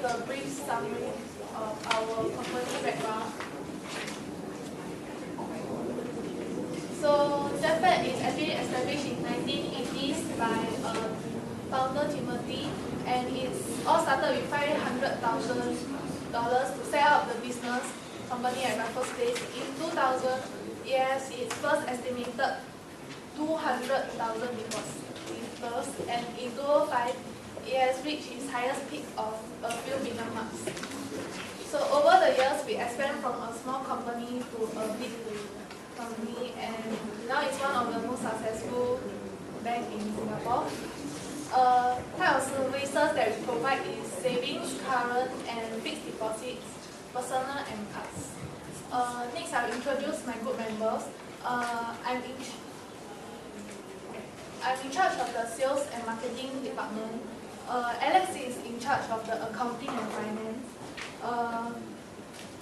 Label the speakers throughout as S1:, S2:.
S1: the brief summary of our company background. So Jetpack is actually established in 1980s by founder Timothy, and it's all started with $500,000 to set up the business company at Raffles Place. In 2000, it has its first estimated 200,000 depositors, and in 2005, it has reached its highest peak of a few million marks. So over the years, we expand from a small company to a big company, and now it's one of the most successful banks in Singapore. Type of services that we provide is savings, current, and fixed deposits, personal, and cards. Next, I'll introduce my group members. I'm in charge of the sales and marketing department. Alex is in charge of the accounting and finance.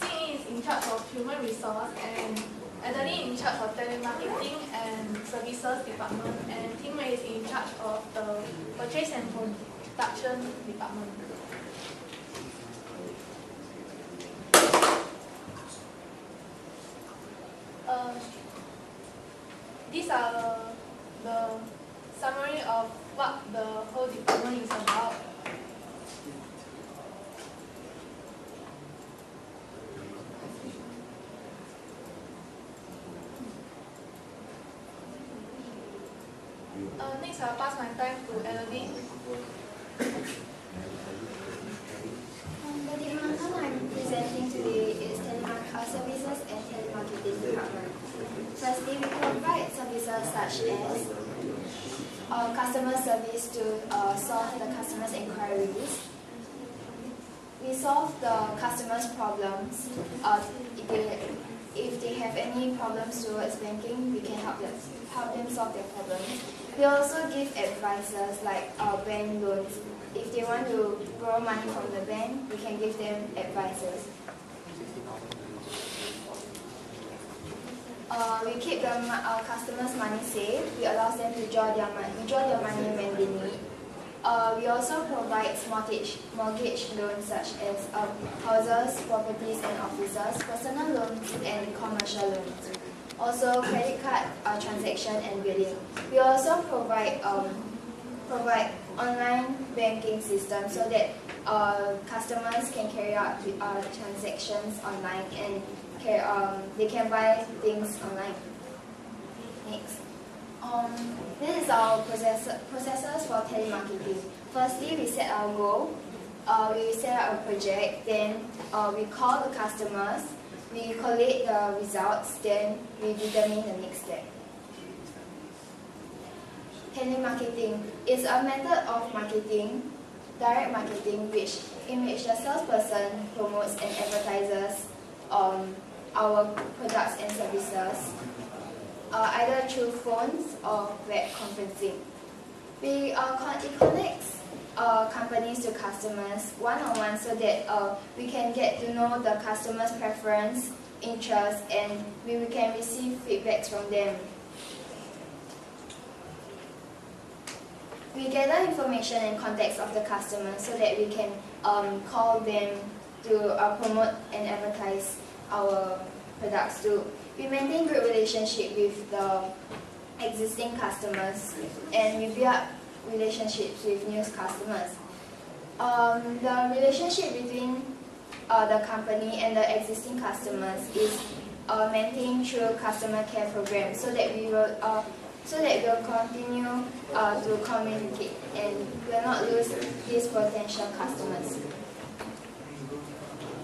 S1: Jing is in charge of human resource, and Adeline in charge of telemarketing and services department, and Tim Wei is in charge of the purchase and production department. These are the summary of what the whole department is about. Next, I'll pass my time to Elodie.
S2: The department I'm presenting today is services and telemarketing department. Firstly, we provide services such as customer service to solve the customer's inquiries. We solve the customer's problems. If they have any problems towards banking, we can help them solve their problems. We also give advices like bank loans. If they want to borrow money from the bank, we can give them advices. We keep our customers' money safe. We allow them to withdraw their money when they need. We also provide mortgage loans such as houses, properties and offices, personal loans and commercial loans. Also credit card transaction and billing. We also provide online banking system so that customers can carry out transactions online and they can buy things online. Next. This is our processes for telemarketing. Firstly, we set our goal, we set up a project, then we call the customers, we collate the results, then we determine the next step. Telemarketing is a method of marketing, direct marketing, in which the salesperson promotes and advertises our products and services, either through phones or web conferencing. It connects companies to customers one-on-one so that we can get to know the customer's preference, interest, and we can receive feedbacks from them. We gather information and contacts of the customer so that we can call them to promote and advertise our products too. We maintain good relationship with the existing customers, and we build up relationships with new customers. The relationship between the company and the existing customers is maintained through customer care programs, so that we will continue to communicate and will not lose these potential customers.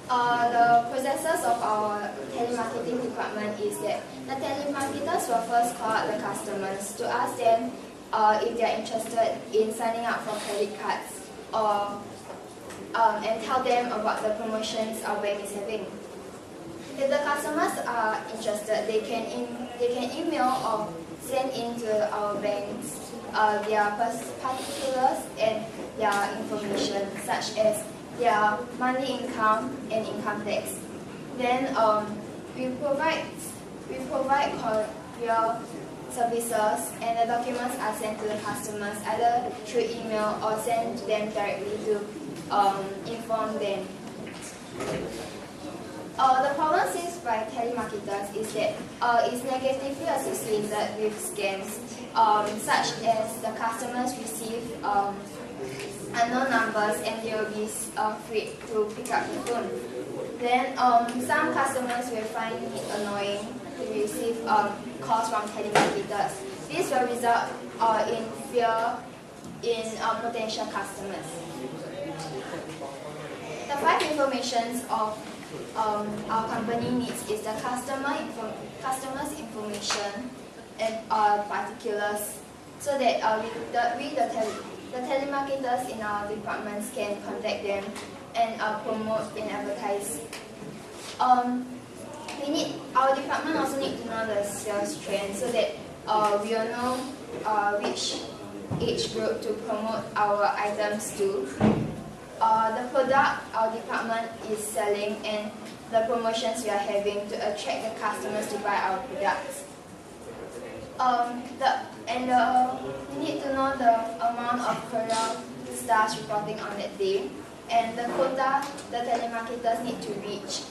S2: The processes of our telemarketing department is that the telemarketers will first call out the customers to ask them if they are interested in signing up for credit cards, or and tell them about the promotions our bank is having. If the customers are interested, they can email or send in to our banks their particulars and their information, such as their monthly income and income tax. Then we provide courier services, and the documents are sent to the customers either through email or sent to them directly to inform them. The problem faced by telemarketers is that it's negatively associated with scams, such as the customers receive unknown numbers and they will be afraid to pick up the phone. Then some customers will find it annoying to receive calls from telemarketers. This will result in fear in potential customers. The 5 informations of our company needs is the customer's information and particulars, so that the telemarketers in our departments can contact them and promote and advertise. Our department also need to know the sales trend, so that we will know which age group to promote our items to. The product our department is selling and the promotions we are having to attract the customers to buy our products. We need to know the amount of courier stars reporting on that day and the quota the telemarketers need to reach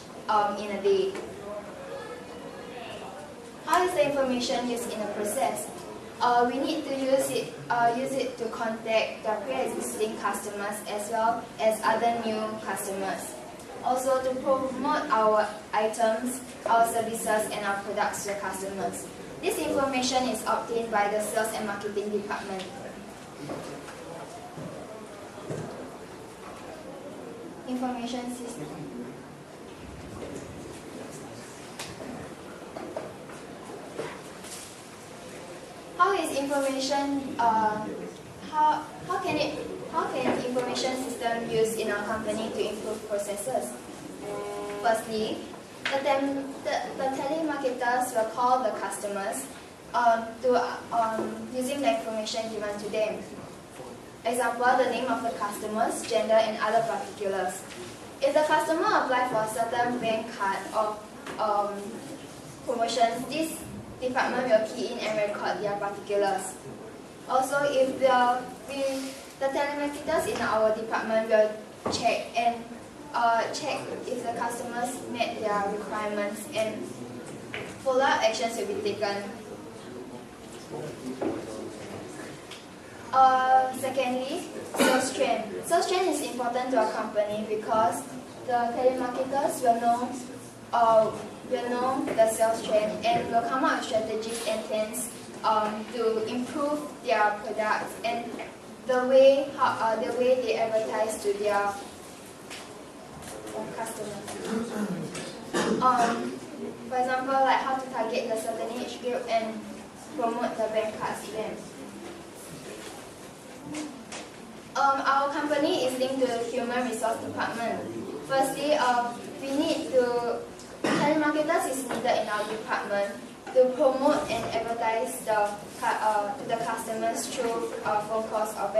S2: in a day. How is the information used in the process? We need to use it to contact the pre-existing customers as well as other new customers. Also to promote our items, our services and our products to the customers. This information is obtained by the sales and marketing department. Information system. How is information? How can information system used in our company to improve processes? Firstly, the telemarketers will call the customers using the information given to them. Example, the name of the customers, gender, and other particulars. If the customer applies for a certain bank card or promotions, this department will key in and record their particulars. Also, if the telemarketers in our department will check if the customers met their requirements and follow-up actions will be taken. Secondly, sales trend. Sales trend is important to our company because the telemarketers will know the sales trend and will come up with strategies and plans to improve their products and the way they advertise to their customers. For example, like how to target the certain age group and promote the bank cards to them. Our company is linked to the human resource department. Firstly, telemarketers is needed in our department to promote and advertise to the customers through phone calls or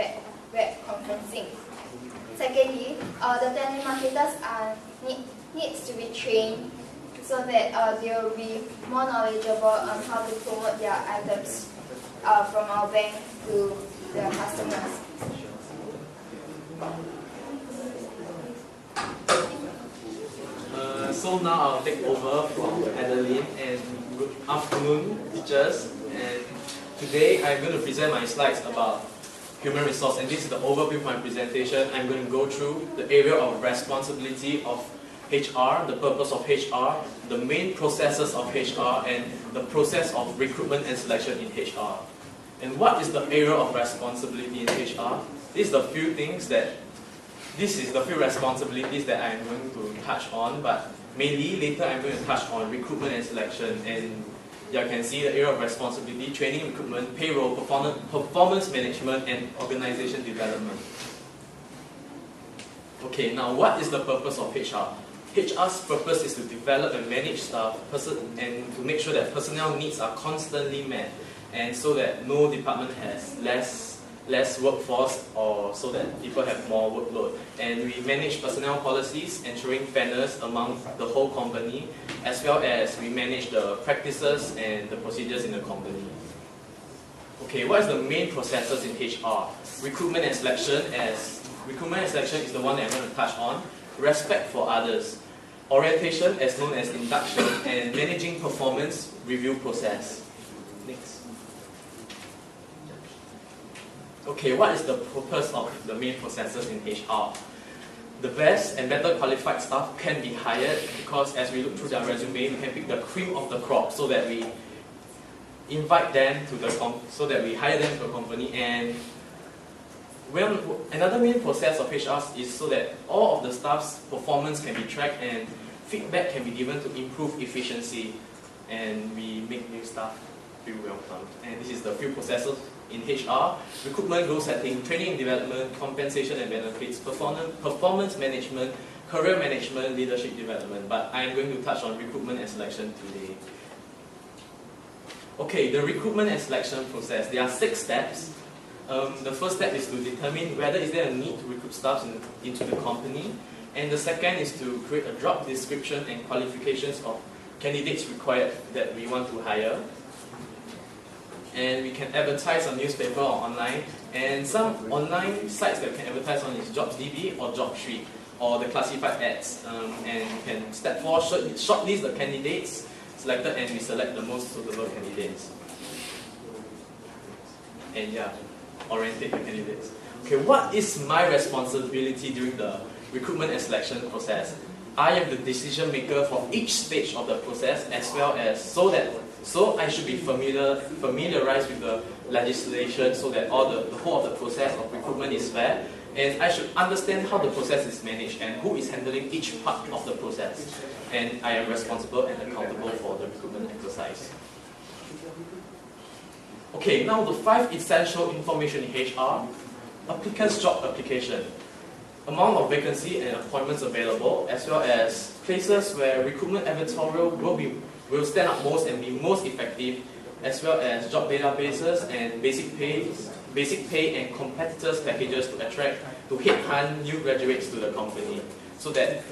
S2: web conferencing. Secondly, the telemarketers needs to be trained so that they will be more knowledgeable on how to promote their items from our bank to the customers.
S3: So now I'll take over from Adeline, and good afternoon teachers, and today I'm going to present my slides about human resource, and this is the overview of my presentation. I'm going to go through the area of responsibility of HR, the purpose of HR, the main processes of HR, and the process of recruitment and selection in HR. And what is the area of responsibility in HR? These are the few responsibilities that I'm going to touch on, but mainly later I'm going to touch on recruitment and selection, and you can see the area of responsibility: training, recruitment, payroll, performance management, and organization development. Okay, now what is the purpose of HR? HR's purpose is to develop and manage staff and to make sure that personnel needs are constantly met, and so that no department has less workforce, or so that people have more workload. And we manage personnel policies, ensuring fairness among the whole company, as well as we manage the practices and the procedures in the company. Okay, what is the main processes in HR? Recruitment and selection, as recruitment and selection is the one that I'm going to touch on. Respect for others. Orientation, as known as induction, and managing performance review process. Next. Okay, what is the purpose of the main processes in HR? The best and better qualified staff can be hired because as we look through their resume, we can pick the cream of the crop so that we invite them to the so that we hire them to a company. And another main process of HR is so that all of the staff's performance can be tracked and feedback can be given to improve efficiency, and we make new staff feel welcome. And this is the few processes in HR: recruitment, goal setting, training and development, compensation and benefits, performance management, career management, leadership development. But I am going to touch on recruitment and selection today. Okay, the recruitment and selection process. There are 6 steps. The first step is to determine whether is there a need to recruit staff into the company. And the second is to create a job description and qualifications of candidates required that we want to hire. And we can advertise on newspaper or online. And some online sites that we can advertise on is JobsDB or JobStreet or the classified ads. And you can step 4, shortlist the candidates selected, and we select the most suitable candidates. And yeah, orientate the candidates. Okay, what is my responsibility during the recruitment and selection process? I am the decision maker for each stage of the process, as well as so I should be familiarized with the legislation so that the whole of the process of recruitment is fair, and I should understand how the process is managed and who is handling each part of the process. And I am responsible and accountable for the recruitment exercise. Okay, now the 5 essential information in HR. Applicant's job application, amount of vacancy and appointments available, as well as places where recruitment editorial will stand out most and be most effective, as well as job databases and basic pay and competitors packages to headhunt new graduates to the company. So that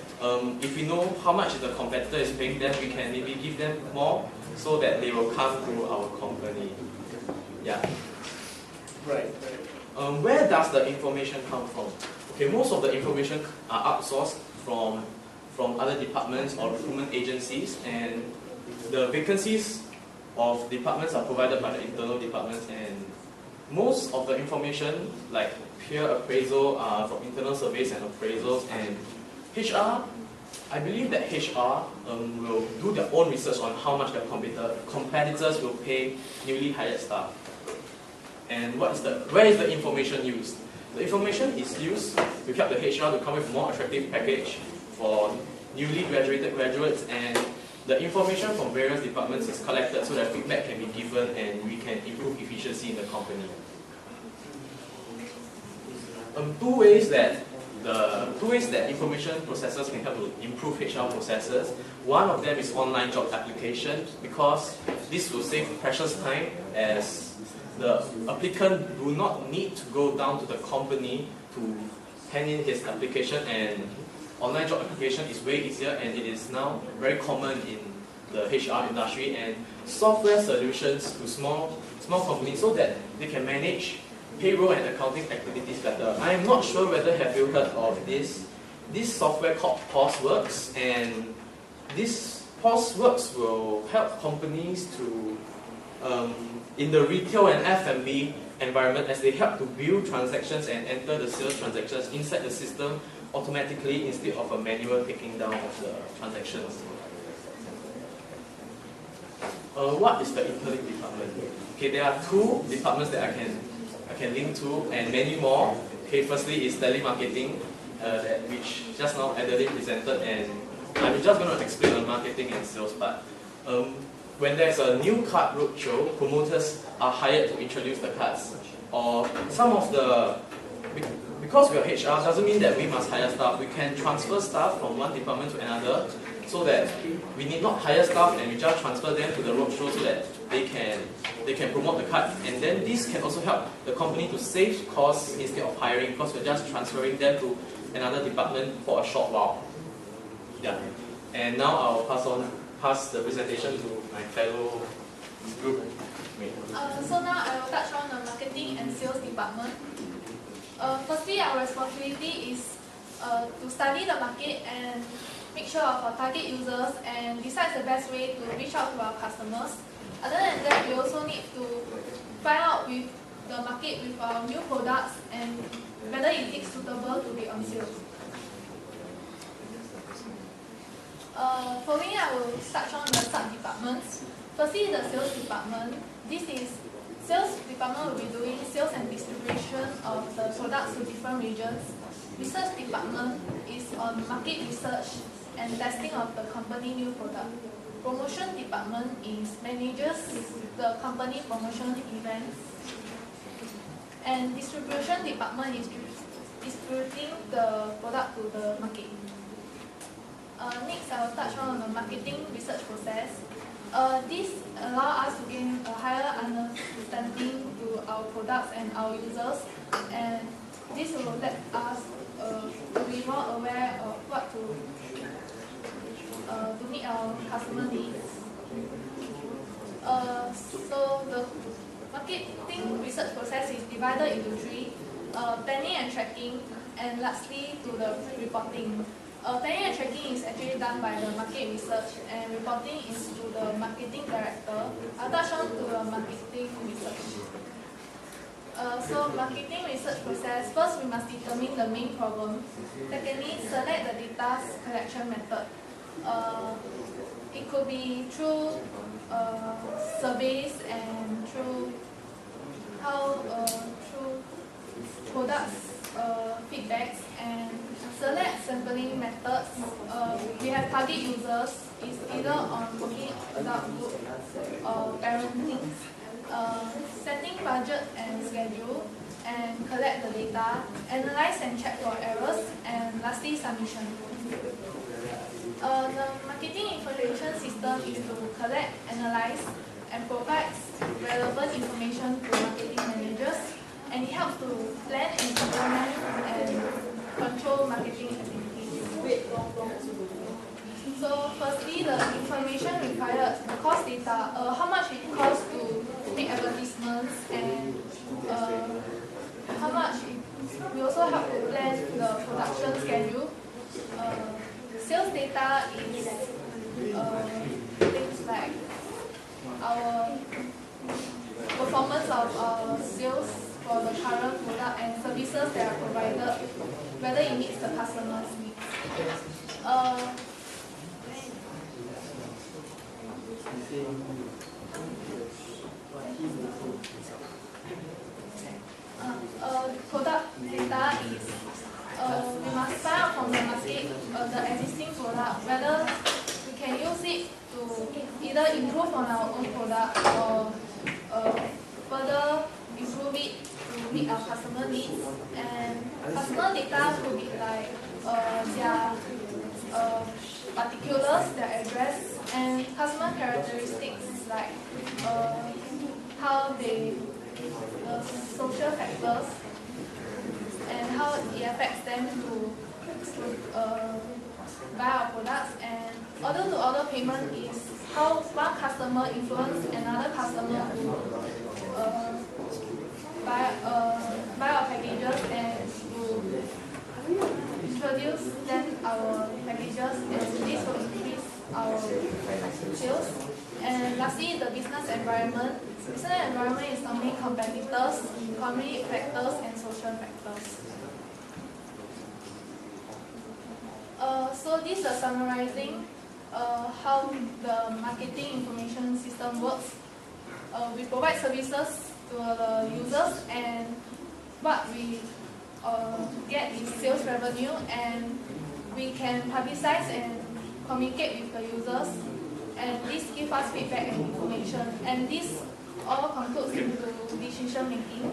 S3: if we know how much the competitor is paying them, we can maybe give them more so that they will come to our company. Yeah. Right. Where does the information come from? Okay, most of the information are outsourced from other departments or recruitment agencies, and the vacancies of departments are provided by the internal departments, and most of the information like peer appraisal are from internal surveys and appraisals. And HR, I believe that HR will do their own research on how much their competitors will pay newly hired staff. And where is the information used? The information is used to help the HR to come with a more attractive package for newly graduated graduates, and the information from various departments is collected so that feedback can be given and we can improve efficiency in the company. Two ways that information processes can help to improve HR processes. One of them is online job application, because this will save precious time as the applicant do not need to go down to the company to hand in his application, and online job application is way easier, and it is now very common in the HR industry, and software solutions to small companies so that they can manage payroll and accounting activities better. I am not sure whether have you heard of this software called POSworks, and this POSworks will help companies to in the retail and F&B environment, as they help to view transactions and enter the sales transactions inside the system automatically instead of a manual taking down of the transactions. What is the interlink department? Okay, there are 2 departments that I can link to, and many more. Okay, firstly is telemarketing, which just now Adeline presented, and I'm just going to explain the marketing and sales part. When there's a new card roadshow, promoters are hired to introduce the cards. Or because we are HR, doesn't mean that we must hire staff. We can transfer staff from one department to another, so that we need not hire staff and we just transfer them to the roadshow so that they can promote the card. And then this can also help the company to save costs instead of hiring, because we're just transferring them to another department for a short while. Yeah. And now I'll pass the presentation to my fellow group mate.
S1: So now I will touch on the marketing and sales department. Firstly, our responsibility is to study the market and make sure of our target users and decide the best way to reach out to our customers. Other than that, we also need to find out with the market with our new products and whether it is suitable to be on sale. Following, I will touch on the sub-departments. Firstly, the sales department. Sales department will be doing sales and distribution of the products to different regions. Research department is on market research and testing of the company new product. Promotion department is manages the company promotion events. And distribution department is distributing the product to the market. Next, I will touch on the marketing research process. This allows us to gain a higher understanding to our products and our users, and this will let us be more aware of what to meet our customer needs. So the marketing research process is divided into three: planning and tracking, and lastly to the reporting. Planning and tracking is actually done by the market research, and reporting is to the marketing director. I'll touch on to the marketing research. So marketing research process, first we must determine the main problem. Secondly, select the data collection method. It could be through surveys and through products feedbacks, and select sampling methods. We have target users, is either on working adult group or parenting. Setting budget and schedule, and collect the data, analyze and check for errors, and lastly submission. The marketing information system is to collect, analyze, and provide relevant information to marketing managers, and it helps to plan and implement and control marketing activities. So firstly, the information required, the cost data, how much it costs to make advertisements, and how much we also help to plan the production schedule. Sales data is things like our performance of our sales for the current product and services that are provided, whether it meets the customer's needs. Product data is we must find out from the market the existing product, whether we can use it to either improve on our own product or further improve it to meet our customer needs. And customer data could be like their particulars, their address, and customer characteristics like how they social factors and how it affects them to buy our products. And order-to-order payment is how one customer influences another customer to buy our packages and to introduce them our packages, and this will increase our sales. And lastly, the business environment. Business environment is only competitors, economic factors, and social factors. So this is summarizing how the marketing information system works. We provide services to the users, and what we get is sales revenue, and we can publicize and communicate with the users, and this gives us feedback and information, and this all concludes into decision making.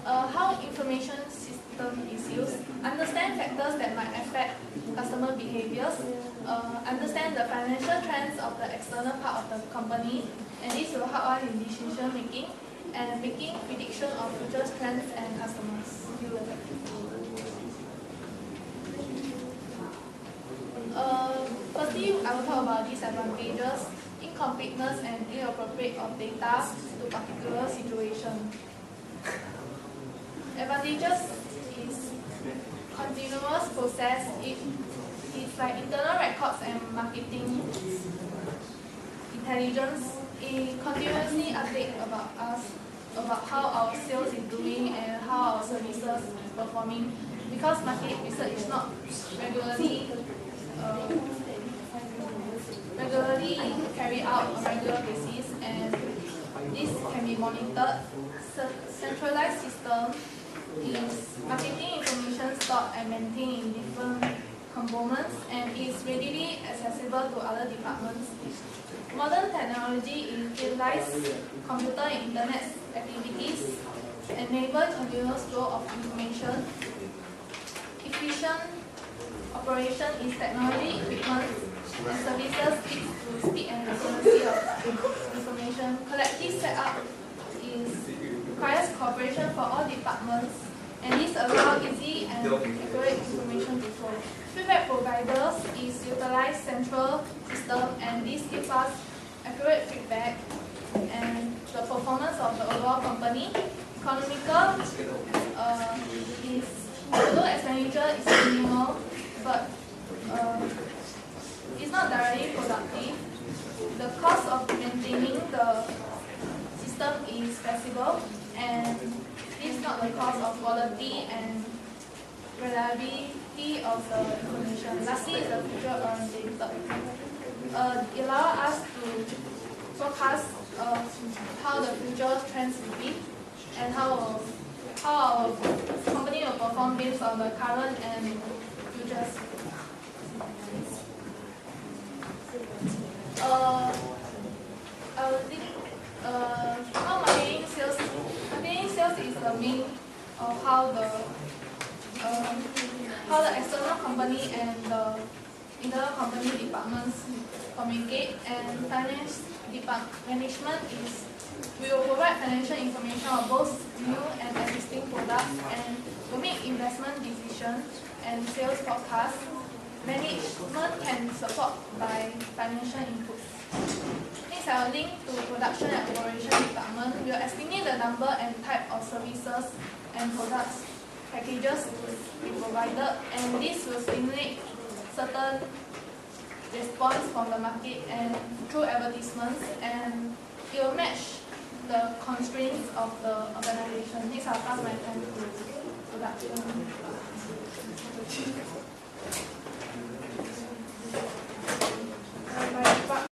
S1: How information system is used: understand factors that might affect customer behaviors, understand the financial trends of the external part of the company, and this will help us in decision making and making prediction of future trends and customers. Firstly, I will talk about disadvantages, incompleteness, and inappropriate of data to particular situation. strategies is continuous process. It's like internal records and marketing intelligence. It continuously update about us, about how our sales is doing and how our services is performing. Because market research is not regularly carried out on a regular basis, and this can be monitored. Centralized system is marketing information stored and maintained in different components and is readily accessible to other departments. Modern technology utilizes computer and internet activities, enable continuous flow of information. Efficient operation is technology, equipment, and services leads to speed and accuracy of information. Collective setup requires cooperation for all departments, and this allows easy and accurate information to flow. Feedback providers utilize central system, and this gives us accurate feedback and the performance of the overall company. Economical although expenditure is minimal, but it's not directly productive. The cost of maintaining the system is flexible, and this is not the cost of quality and reliability of the information. Lastly, is the future oriented. It allows us to forecast how the future trends will be and how our company will perform based on the current and futures. I would think how marketing sales is the main of how the external company and the internal company departments communicate, and finance management will provide financial information on both new and existing products and will make investment decisions and sales forecasts. Management can support by financial inputs. Next, I will link to production and operation department. We will estimate the number and type of services and products packages to be provided, and this will stimulate certain response from the market and through advertisements, and it will match the constraints of the organization. Next, I'll pass my time to production.